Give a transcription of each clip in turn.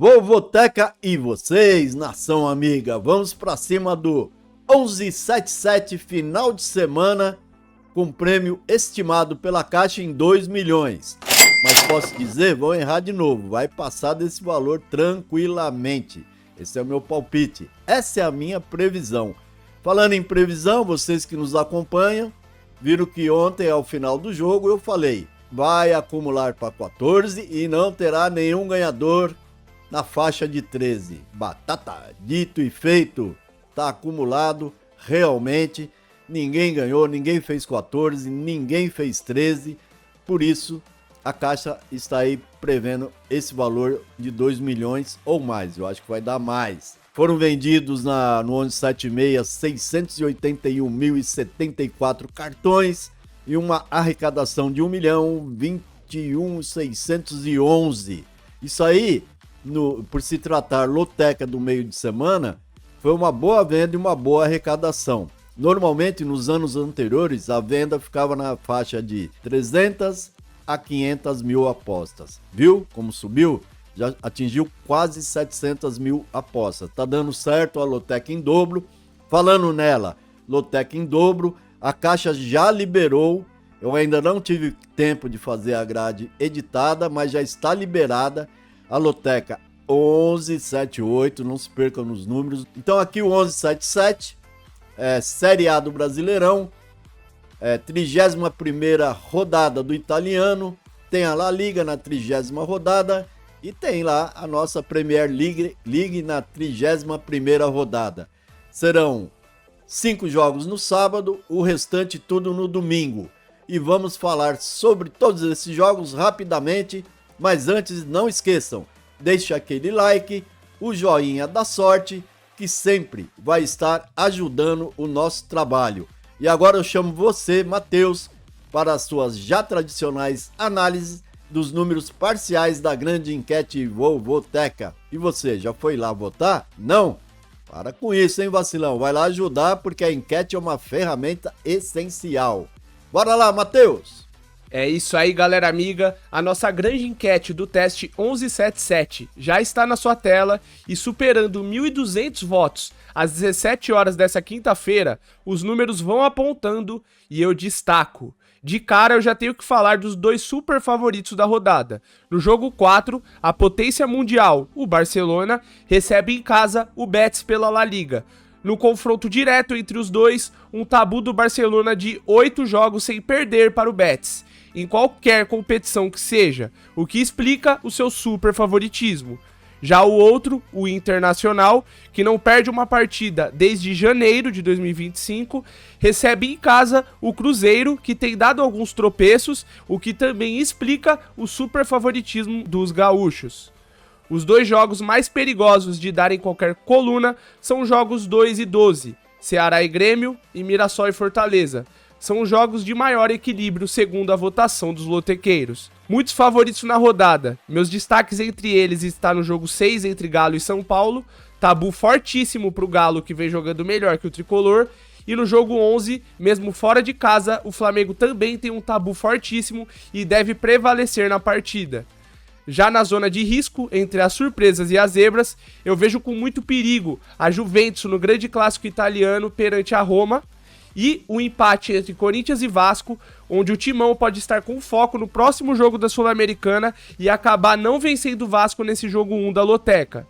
Vovoteca e vocês, nação amiga, vamos pra cima do 1177 final de semana com prêmio estimado pela Caixa em 2 milhões. Mas posso dizer, vão errar de novo, vai passar desse valor tranquilamente. Esse é o meu palpite, essa é a minha previsão. Falando em previsão, vocês que nos acompanham, viram que ontem ao final do jogo eu falei, vai acumular para 14 e não terá nenhum ganhador na faixa de 13. Batata, dito e feito, tá acumulado realmente, ninguém ganhou, ninguém fez 14, ninguém fez 13, por isso a Caixa está aí prevendo esse valor de 2 milhões ou mais, eu acho que vai dar mais. Foram vendidos no 1176 681.074 cartões e uma arrecadação de 1.021.611. Isso aí, por se tratar loteca do meio de semana, foi uma boa venda e uma boa arrecadação. Normalmente, nos anos anteriores, a venda ficava na faixa de 300 a 500 mil apostas. Viu como subiu? Já atingiu quase 700 mil apostas. Tá dando certo a loteca em dobro. Falando nela, loteca em dobro, a Caixa já liberou. Eu ainda não tive tempo de fazer a grade editada, mas já está liberada a loteca 1178, não se percam nos números. Então aqui o 1177, Série A do Brasileirão, 31ª rodada do italiano, tem a La Liga na 30ª rodada e tem lá a nossa Premier League na 31ª rodada. Serão 5 jogos no sábado, o restante tudo no domingo. E vamos falar sobre todos esses jogos rapidamente, mas antes não esqueçam, deixe aquele like, o joinha da sorte, que sempre vai estar ajudando o nosso trabalho. E agora eu chamo você, Matheus, para as suas já tradicionais análises dos números parciais da grande enquete Vovoteca. E você, já foi lá votar? Não? Para com isso, hein, vacilão? Vai lá ajudar, porque a enquete é uma ferramenta essencial. Bora lá, Matheus! É isso aí, galera amiga. A nossa grande enquete do teste 1177 já está na sua tela e superando 1.200 votos às 17 horas dessa quinta-feira, os números vão apontando e eu destaco. De cara, eu já tenho que falar dos dois super favoritos da rodada. No jogo 4, a potência mundial, o Barcelona, recebe em casa o Betis pela La Liga. No confronto direto entre os dois, um tabu do Barcelona de 8 jogos sem perder para o Betis, em qualquer competição que seja, o que explica o seu super favoritismo. Já o outro, o Internacional, que não perde uma partida desde janeiro de 2025, recebe em casa o Cruzeiro, que tem dado alguns tropeços, o que também explica o super favoritismo dos gaúchos. Os dois jogos mais perigosos de dar em qualquer coluna são jogos 2 e 12, Ceará e Grêmio e Mirassol e Fortaleza. São jogos de maior equilíbrio segundo a votação dos lotequeiros. Muitos favoritos na rodada, meus destaques entre eles está no jogo 6 entre Galo e São Paulo, tabu fortíssimo pro Galo que vem jogando melhor que o Tricolor, e no jogo 11, mesmo fora de casa, o Flamengo também tem um tabu fortíssimo e deve prevalecer na partida. Já na zona de risco, entre as surpresas e as zebras, eu vejo com muito perigo a Juventus no grande clássico italiano perante a Roma, e o empate entre Corinthians e Vasco, onde o Timão pode estar com foco no próximo jogo da Sul-Americana e acabar não vencendo o Vasco nesse jogo 1 da loteca.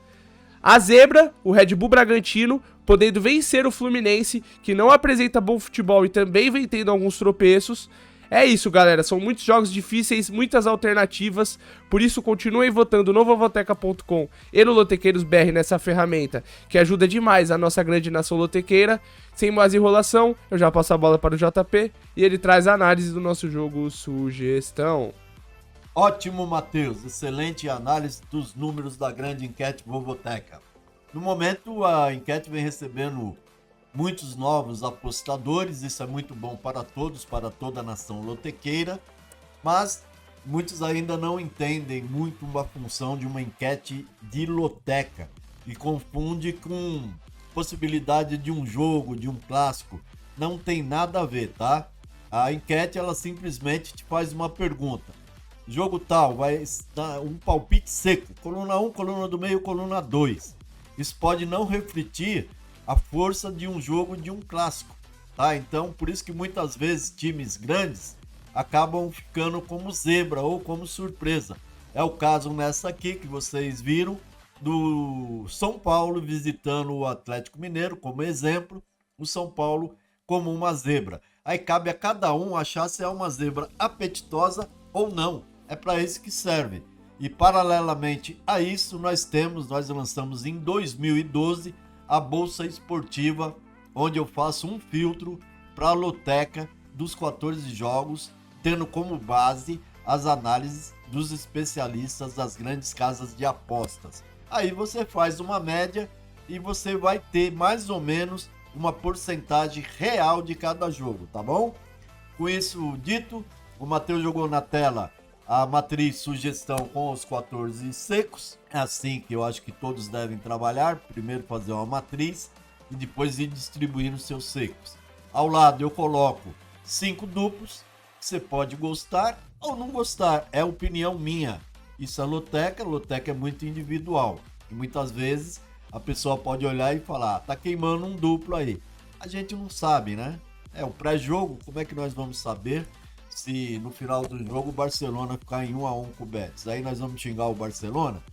A zebra, o Red Bull Bragantino, podendo vencer o Fluminense, que não apresenta bom futebol e também vem tendo alguns tropeços. É isso, galera, são muitos jogos difíceis, muitas alternativas, por isso continuem votando no vovoteca.com e no Lotequeiros BR nessa ferramenta, que ajuda demais a nossa grande nação lotequeira. Sem mais enrolação, eu já passo a bola para o JP e ele traz a análise do nosso jogo Sugestão. Ótimo, Matheus, excelente análise dos números da grande enquete Vovoteca. No momento, a enquete vem recebendo muitos novos apostadores, isso é muito bom para todos, para toda a nação lotequeira, mas muitos ainda não entendem muito a função de uma enquete de loteca e confunde com possibilidade de um jogo, de um clássico. Não tem nada a ver, tá? A enquete, ela simplesmente te faz uma pergunta. jogo tal, vai dar um palpite seco, coluna 1, coluna do meio, coluna 2. Isso pode não refletir a força de um jogo de um clássico, tá? Então, por isso que muitas vezes times grandes acabam ficando como zebra ou como surpresa. É o caso nessa aqui que vocês viram do São Paulo visitando o Atlético Mineiro, como exemplo, o São Paulo como uma zebra. Aí cabe a cada um achar se é uma zebra apetitosa ou não. É para isso que serve. E paralelamente a isso, nós lançamos em 2012 a Bolsa Esportiva, onde eu faço um filtro para a loteca dos 14 jogos, tendo como base as análises dos especialistas das grandes casas de apostas. Aí você faz uma média e você vai ter mais ou menos uma porcentagem real de cada jogo, tá bom? Com isso dito, o Matheus jogou na tela a matriz sugestão com os 14 secos. É assim que eu acho que todos devem trabalhar. Primeiro fazer uma matriz e depois ir distribuindo seus secos. Ao lado eu coloco 5 duplos, que você pode gostar ou não gostar. É opinião minha. Isso é loteca é muito individual. E muitas vezes a pessoa pode olhar e falar, tá queimando um duplo aí. A gente não sabe, né? É o pré-jogo, como é que nós vamos saber se no final do jogo o Barcelona ficar em 1-1 com o Betis? Aí nós vamos xingar o Barcelona?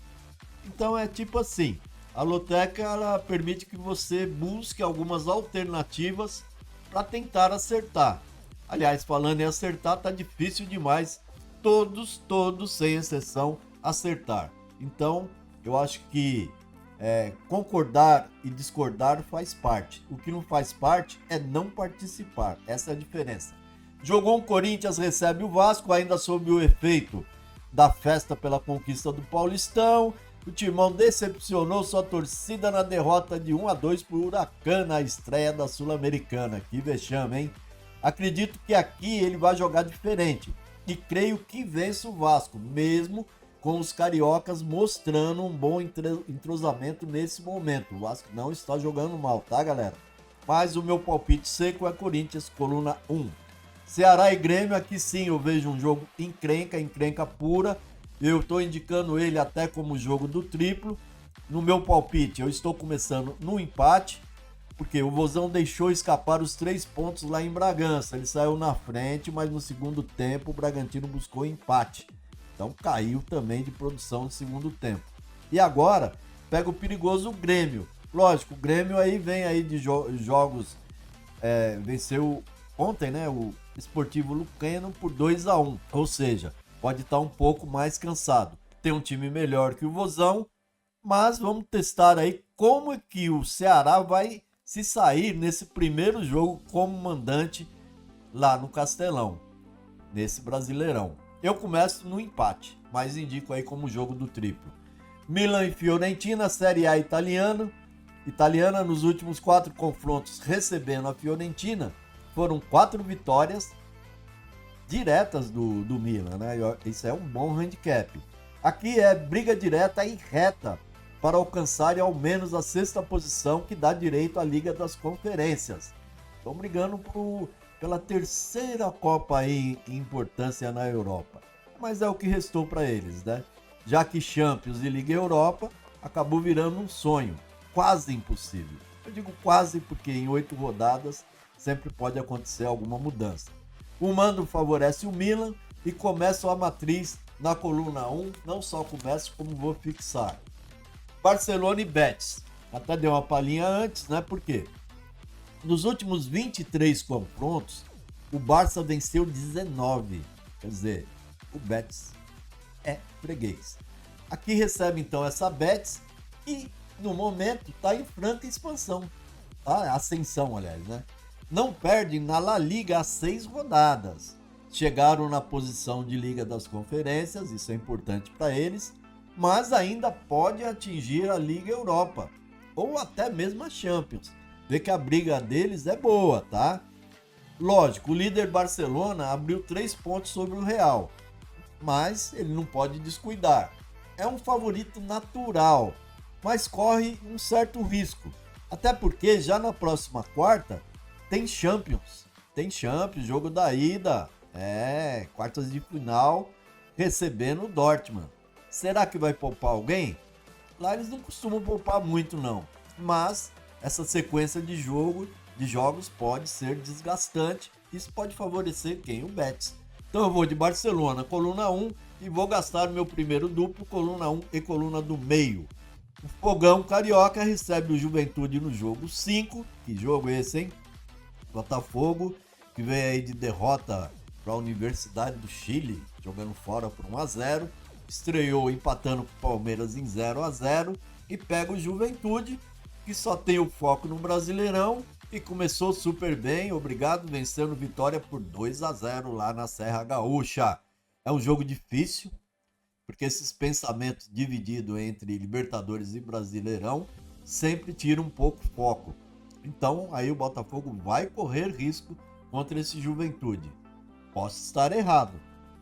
Então é tipo assim, a loteca ela permite que você busque algumas alternativas para tentar acertar. Aliás, falando em acertar, tá difícil demais. Todos, sem exceção, acertar. Então, eu acho que concordar e discordar faz parte. O que não faz parte é não participar. Essa é a diferença. Jogou um Corinthians, recebe o Vasco, ainda sob o efeito da festa pela conquista do Paulistão. O Timão decepcionou sua torcida na derrota de 1-2 por Huracan na estreia da Sul-Americana. Que vexame, hein? Acredito que aqui ele vai jogar diferente e creio que vence o Vasco, mesmo com os cariocas mostrando um bom entrosamento nesse momento. O Vasco não está jogando mal, tá, galera? Mas o meu palpite seco é Corinthians, coluna 1. Ceará e Grêmio, aqui sim eu vejo um jogo encrenca pura. Eu estou indicando ele até como jogo do triplo. No meu palpite, eu estou começando no empate, porque o Vozão deixou escapar os 3 pontos lá em Bragança. Ele saiu na frente, mas no segundo tempo o Bragantino buscou empate. Então caiu também de produção no segundo tempo. E agora pega o perigoso Grêmio. Lógico, o Grêmio aí vem aí de jogos, venceu ontem, né, o Sportivo Lucano por 2-1. Ou seja, pode estar um pouco mais cansado. Tem um time melhor que o Vozão, mas vamos testar aí como é que o Ceará vai se sair nesse primeiro jogo como mandante lá no Castelão, nesse Brasileirão. Eu começo no empate, mas indico aí como jogo do triplo. Milan e Fiorentina, Série A italiana nos últimos 4 confrontos recebendo a Fiorentina, foram 4 vitórias diretas do Milan, né? Isso é um bom handicap. Aqui é briga direta e reta para alcançar ao menos a 6ª posição, que dá direito à Liga das Conferências. Estão brigando pela 3ª Copa aí em importância na Europa. Mas é o que restou para eles, né? Já que Champions e Liga Europa acabou virando um sonho, quase impossível. Eu digo quase porque em 8 rodadas sempre pode acontecer alguma mudança. O mando favorece o Milan e começo a matriz na coluna 1, não só começo como vou fixar. Barcelona e Betis. Até dei uma palhinha antes, né? Por quê? Nos últimos 23 confrontos, o Barça venceu 19. Quer dizer, o Betis é freguês. Aqui recebe então essa Betis e no momento está em franca expansão. Tá? Ascensão, aliás, né? Não perdem na La Liga há 6 rodadas. Chegaram na posição de Liga das Conferências, isso é importante para eles, mas ainda pode atingir a Liga Europa ou até mesmo a Champions. Vê que a briga deles é boa, tá? Lógico, o líder Barcelona abriu 3 pontos sobre o Real, mas ele não pode descuidar. É um favorito natural, mas corre um certo risco. Até porque já na próxima quarta tem Champions, jogo da ida. Quartas de final, recebendo o Dortmund. Será que vai poupar alguém? Lá eles não costumam poupar muito não, mas essa sequência de jogos pode ser desgastante. Isso pode favorecer quem? O Betis. Então eu vou de Barcelona, coluna 1, e vou gastar o meu primeiro duplo, coluna 1 e coluna do meio. O Fogão Carioca recebe o Juventude no jogo 5. Que jogo é esse, hein? Botafogo, que vem aí de derrota para a Universidade do Chile, jogando fora por 1-0. Estreou empatando com o Palmeiras em 0-0 e pega o Juventude, que só tem o foco no Brasileirão e começou super bem, obrigado, vencendo Vitória por 2-0 lá na Serra Gaúcha. É um jogo difícil, porque esses pensamentos divididos entre Libertadores e Brasileirão sempre tiram um pouco o foco. Então aí o Botafogo vai correr risco contra esse Juventude. Posso estar errado,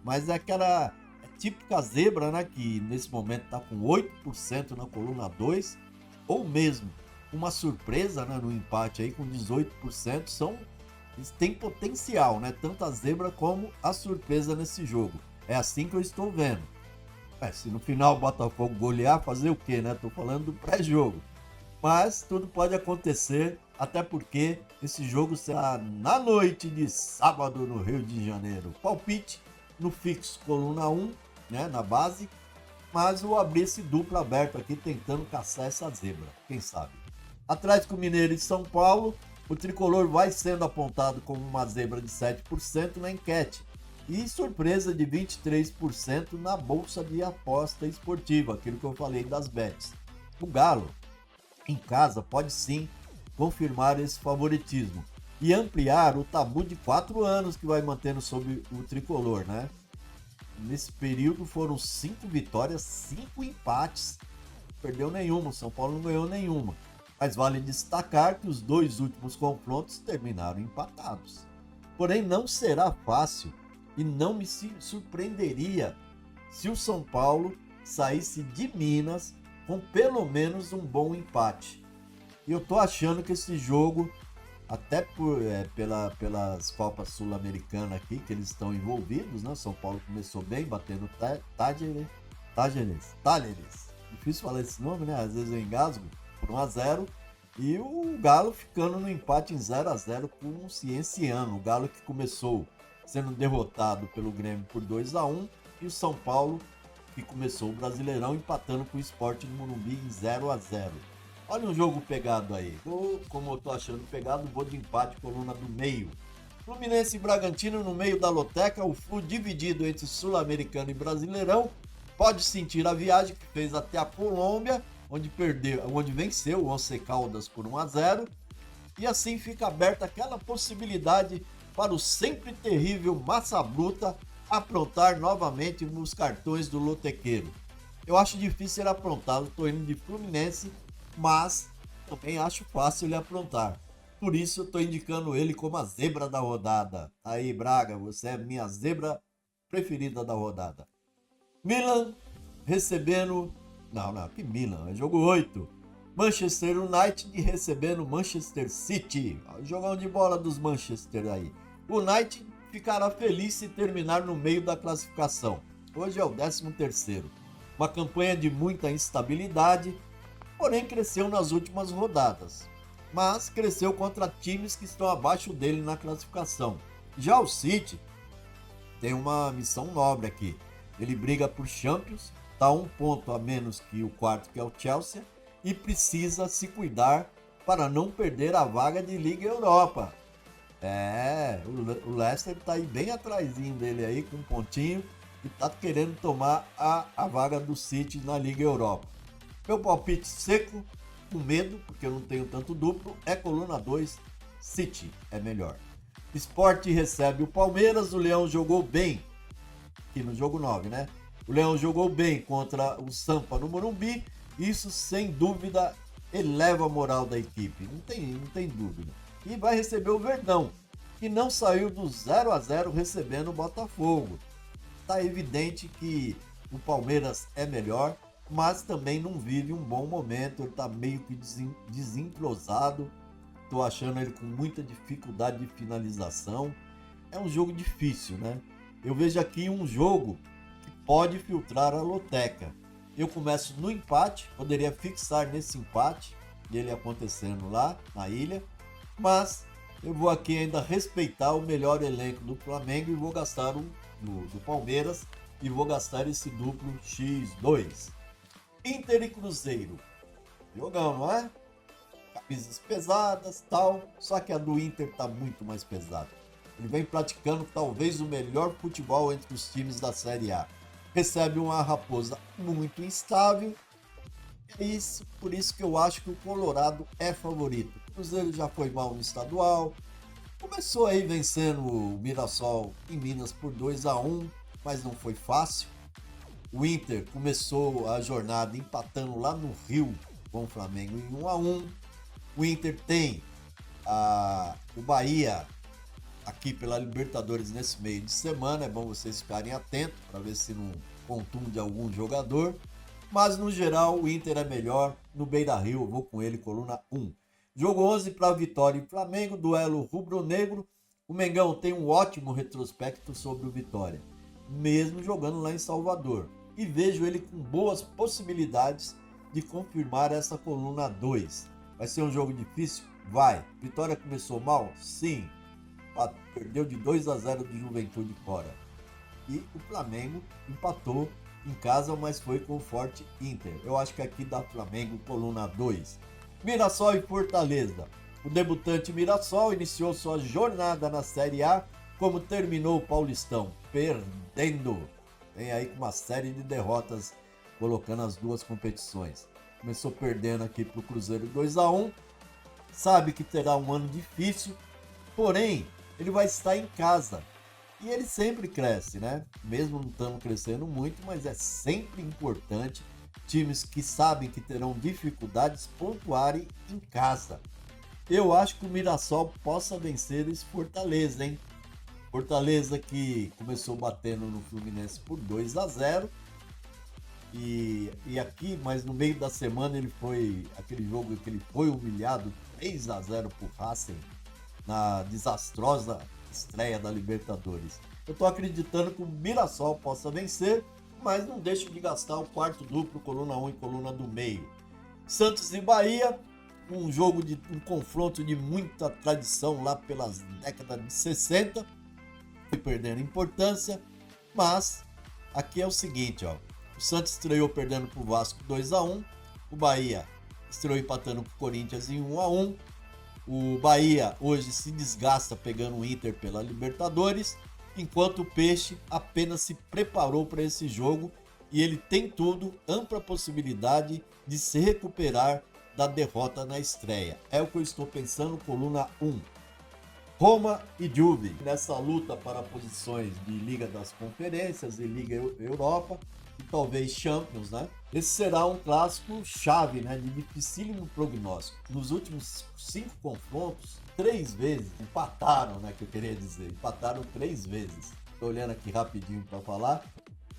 mas é aquela típica zebra, né, que nesse momento está com 8% na coluna 2, ou mesmo uma surpresa, né, no empate aí com 18%, eles têm potencial, né, tanto a zebra como a surpresa nesse jogo. É assim que eu estou vendo. Se no final o Botafogo golear, fazer o quê, né? Tô falando do pré-jogo. Mas tudo pode acontecer, até porque esse jogo será na noite de sábado no Rio de Janeiro. Palpite no fixo, coluna 1, né, na base, mas vou abrir esse duplo aberto aqui tentando caçar essa zebra, quem sabe. Atlético Mineiro e São Paulo, o tricolor vai sendo apontado como uma zebra de 7% na enquete e surpresa de 23% na bolsa de aposta esportiva, aquilo que eu falei das bets. O Galo, em casa, pode sim confirmar esse favoritismo e ampliar o tabu de 4 anos que vai mantendo sobre o tricolor, né? Nesse período foram 5 vitórias, 5 empates, perdeu nenhuma, o São Paulo não ganhou nenhuma. Mas vale destacar que os 2 últimos confrontos terminaram empatados. Porém, não será fácil e não me surpreenderia se o São Paulo saísse de Minas com pelo menos um bom empate. E eu tô achando que esse jogo, até pelas Copas Sul-Americanas aqui, que eles estão envolvidos, né? São Paulo começou bem, batendo Talleres. Difícil falar esse nome, né? Às vezes eu engasgo, por 1-0. E o Galo ficando no empate em 0-0 com o Cienciano. O Galo que começou sendo derrotado pelo Grêmio por 2-1. E o São Paulo que começou o Brasileirão empatando com o Sport do Morumbi em 0-0. Olha um jogo pegado aí. Como eu tô achando pegado, vou de empate, coluna do meio. Fluminense e Bragantino no meio da loteca, o Flu dividido entre Sul-Americano e Brasileirão. Pode sentir a viagem que fez até a Colômbia, onde venceu o Once Caldas por 1-0. E assim fica aberta aquela possibilidade para o sempre terrível Massa Bruta aprontar novamente nos cartões do lotequeiro. Eu acho difícil ele aprontar, eu estou indo de Fluminense, mas também acho fácil ele aprontar. Por isso eu estou indicando ele como a zebra da rodada. Aí, Braga, você é a minha zebra preferida da rodada. Milan recebendo... Não, que Milan, é jogo 8. Manchester United recebendo Manchester City. Jogão de bola dos Manchester aí. O United ficará feliz se terminar no meio da classificação. Hoje é o 13º. Uma campanha de muita instabilidade, porém cresceu nas últimas rodadas. Mas cresceu contra times que estão abaixo dele na classificação. Já o City tem uma missão nobre aqui. Ele briga por Champions, está 1 ponto a menos que o quarto, que é o Chelsea, e precisa se cuidar para não perder a vaga de Liga Europa. O Leicester está aí bem atrasinho dele aí, com um pontinho, e está querendo tomar a vaga do City na Liga Europa. Meu palpite seco, com medo, porque eu não tenho tanto duplo, é coluna 2, City é melhor. Sport recebe o Palmeiras, o Leão jogou bem, aqui no jogo 9, né? O Leão jogou bem contra o Sampa no Morumbi, isso sem dúvida eleva a moral da equipe, não tem dúvida. E vai receber o Verdão, que não saiu do 0-0 recebendo o Botafogo. Tá evidente que o Palmeiras é melhor, mas também não vive um bom momento, ele tá meio que desentrosado. Tô achando ele com muita dificuldade de finalização. É um jogo difícil, né? Eu vejo aqui um jogo que pode filtrar a loteca. Eu começo no empate, poderia fixar nesse empate, ele acontecendo lá na ilha, mas eu vou aqui ainda respeitar o melhor elenco do Flamengo e vou gastar do Palmeiras e vou gastar esse duplo X2. Inter e Cruzeiro. Jogão, não é? Camisas pesadas, tal, só que a do Inter tá muito mais pesada. Ele vem praticando talvez o melhor futebol entre os times da Série A. Recebe uma Raposa muito instável. Por isso que eu acho que o Colorado é favorito. O Cruzeiro já foi mal no estadual. Começou aí vencendo o Mirassol em Minas por 2-1, mas não foi fácil. O Inter começou a jornada empatando lá no Rio com o Flamengo em 1-1. O Inter tem o Bahia aqui pela Libertadores nesse meio de semana. É bom vocês ficarem atentos para ver se não contunde algum jogador. Mas no geral o Inter é melhor. No Beira-Rio eu vou com ele, coluna 1. Jogo 11 para Vitória e Flamengo, duelo rubro-negro. O Mengão tem um ótimo retrospecto sobre o Vitória, mesmo jogando lá em Salvador. E vejo ele com boas possibilidades de confirmar essa coluna 2. Vai ser um jogo difícil? Vai. Vitória começou mal? Sim. Perdeu de 2-0 de Juventude fora. E o Flamengo empatou em casa, mas foi com o forte Inter. Eu acho que aqui dá Flamengo, coluna 2. Mirassol e Fortaleza. O debutante Mirassol iniciou sua jornada na Série A como terminou o Paulistão, perdendo. Vem aí com uma série de derrotas, colocando as duas competições. Começou perdendo aqui para o Cruzeiro 2-1. Sabe que terá um ano difícil, porém ele vai estar em casa. E ele sempre cresce, né? Mesmo não estamos crescendo muito, mas é sempre importante times que sabem que terão dificuldades pontuarem em casa. Eu acho que o Mirassol possa vencer esse Fortaleza, hein? Fortaleza que começou batendo no Fluminense por 2-0. E aqui, mas no meio da semana ele foi aquele jogo que ele foi humilhado 3-0 por Racing na desastrosa estreia da Libertadores. Eu tô acreditando que o Mirassol possa vencer, mas não deixo de gastar o quarto duplo, coluna 1 e coluna do meio. Santos e Bahia, um confronto de muita tradição lá pelas décadas de 60, foi perdendo importância, mas aqui é o seguinte, ó. O Santos estreou perdendo para o Vasco 2-1, o Bahia estreou empatando para o Corinthians em 1-1, o Bahia hoje se desgasta pegando o Inter pela Libertadores, enquanto o Peixe apenas se preparou para esse jogo e ele tem tudo, ampla possibilidade de se recuperar da derrota na estreia. É o que eu estou pensando, coluna 1. Roma e Juve, nessa luta para posições de Liga das Conferências e Liga Europa, e talvez Champions, né? Esse será um clássico chave, né? De dificílimo prognóstico. Nos últimos 5 confrontos, 3 vezes empataram, né? Que eu queria dizer, empataram 3 vezes. Estou olhando aqui rapidinho para falar.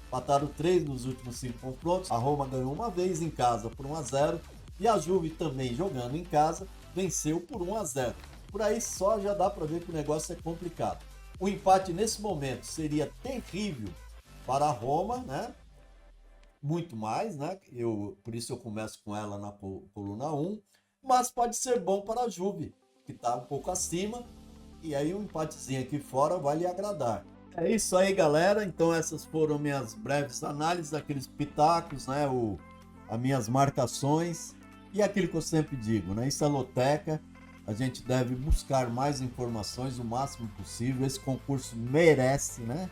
Empataram 3 nos últimos 5 confrontos. A Roma ganhou uma vez em casa por 1-0 e a Juve também jogando em casa venceu por 1-0. Por aí só já dá para ver que o negócio é complicado. O empate nesse momento seria terrível para a Roma, né? Muito mais, né? Por isso eu começo com ela na coluna 1, mas pode ser bom para a Juve, que está um pouco acima, e aí um empatezinho aqui fora vai lhe agradar. É isso aí, galera. Então essas foram minhas breves análises, aqueles pitacos, né? As minhas marcações e aquilo que eu sempre digo, né? Isso é loteca. A gente deve buscar mais informações o máximo possível. Esse concurso merece, né?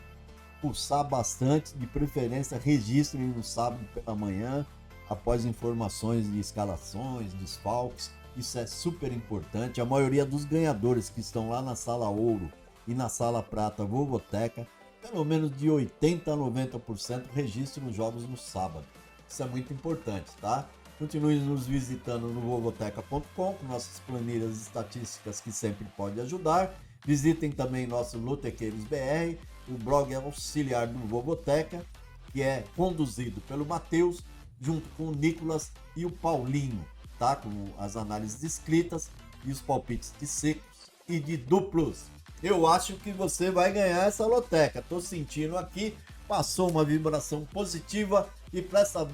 Pulsar bastante, de preferência registrem no sábado pela manhã, após informações de escalações, desfalques. Isso é super importante. A maioria dos ganhadores que estão lá na sala ouro e na sala prata Vovoteca, pelo menos de 80% a 90% registram os jogos no sábado. Isso é muito importante, tá? Continue nos visitando no vovoteca.com com nossas planilhas estatísticas que sempre pode ajudar. Visitem também nosso Lotequeiros BR, o blog auxiliar do Vovoteca, que é conduzido pelo Matheus, junto com o Nicolas e o Paulinho, tá? Com as análises escritas e os palpites de secos e de duplos. Eu acho que você vai ganhar essa loteca. Tô sentindo aqui passou uma vibração positiva e para essa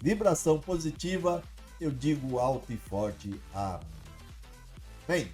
vibração positiva eu digo alto e forte amém.